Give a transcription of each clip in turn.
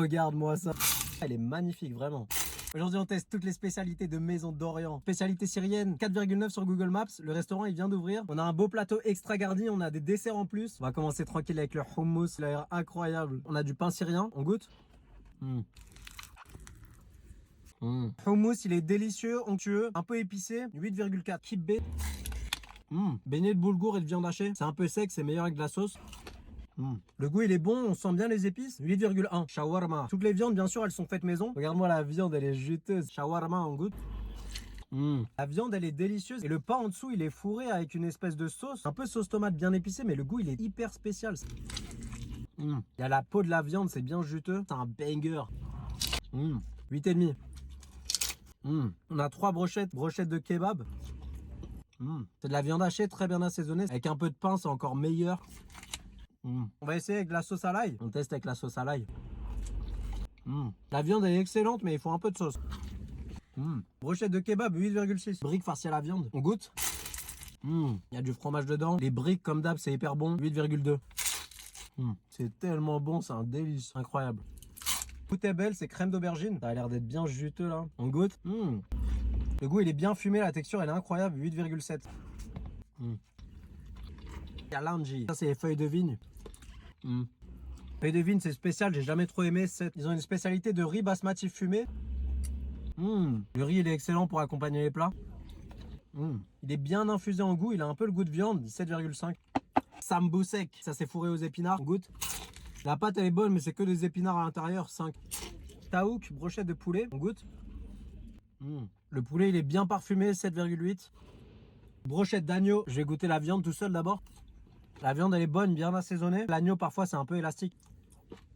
Regarde-moi ça. Elle est magnifique, vraiment. Aujourd'hui, on teste toutes les spécialités de Maison d'Orient. Spécialité syrienne, 4,9 sur Google Maps. Le restaurant, il vient d'ouvrir. On a un beau plateau extra garni. On a des desserts en plus. On va commencer tranquille avec le hummus. Il a l'air incroyable. On a du pain syrien. On goûte. Hummus, il est délicieux, onctueux, un peu épicé. 8,4. Kibbeh. Beignet de boulgour et de viande hachée. C'est un peu sec, c'est meilleur avec de la sauce. Le goût il est bon, on sent bien les épices. 8,1. Shawarma. Toutes les viandes bien sûr elles sont faites maison. Regarde-moi la viande, elle est juteuse. Shawarma, on goûte. La viande elle est délicieuse et le pain en dessous il est fourré avec une espèce de sauce. Un peu sauce tomate bien épicée mais le goût il est hyper spécial. Il y a la peau de la viande, c'est bien juteux. C'est un banger. 8,5. On a 3 brochettes de kebab. C'est de la viande hachée très bien assaisonnée. Avec un peu de pain c'est encore meilleur. On va essayer avec la sauce à l'ail. On teste avec la sauce à l'ail. La viande elle est excellente mais il faut un peu de sauce. Brochette de kebab 8,6. Briques farcies à la viande. On goûte. Il y a du fromage dedans. Les briques comme d'hab c'est hyper bon. 8,2. C'est tellement bon, c'est un délice. Incroyable. Tout est belle, c'est crème d'aubergine. Ça a l'air d'être bien juteux là. On goûte. Le goût il est bien fumé, la texture elle est incroyable. 8,7. Kalanji. Ça c'est les feuilles de vigne. Feuilles de vigne c'est spécial, j'ai jamais trop aimé. Ils ont une spécialité de riz basmati fumé. Le riz il est excellent pour accompagner les plats. Il est bien infusé en goût, il a un peu le goût de viande. 17,5. Sambousek, ça c'est fourré aux épinards. On goûte. La pâte elle est bonne mais c'est que des épinards à l'intérieur. 5. Taouk, brochette de poulet. On goûte. Le poulet il est bien parfumé. 7,8. Brochette d'agneau. Je vais goûter la viande tout seul d'abord. La viande elle est bonne, bien assaisonnée. L'agneau parfois c'est un peu élastique.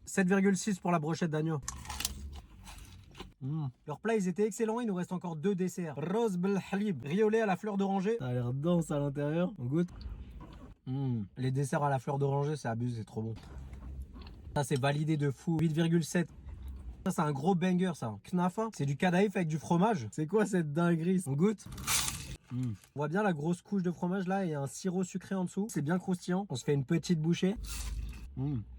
7,6 pour la brochette d'agneau. Leurs plats ils étaient excellents, il nous reste encore 2 desserts. Rose bel halib, riz au lait à la fleur d'oranger. Ça a l'air dense à l'intérieur. On goûte. Les desserts à la fleur d'oranger c'est abusé, c'est trop bon. Ça c'est validé de fou. 8,7. Ça c'est un gros banger ça. Knafa, c'est du kadaïf avec du fromage. C'est quoi cette dinguerie? On goûte. On voit bien la grosse couche de fromage là et un sirop sucré en dessous. C'est bien croustillant. On se fait une petite bouchée.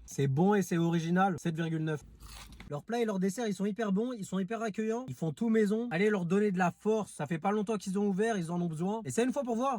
C'est bon et c'est original. 7,9. Leurs plats et leurs desserts, ils sont hyper bons, ils sont hyper accueillants. Ils font tout maison. Allez leur donner de la force. Ça fait pas longtemps qu'ils ont ouvert, ils en ont besoin. Et c'est une fois pour voir.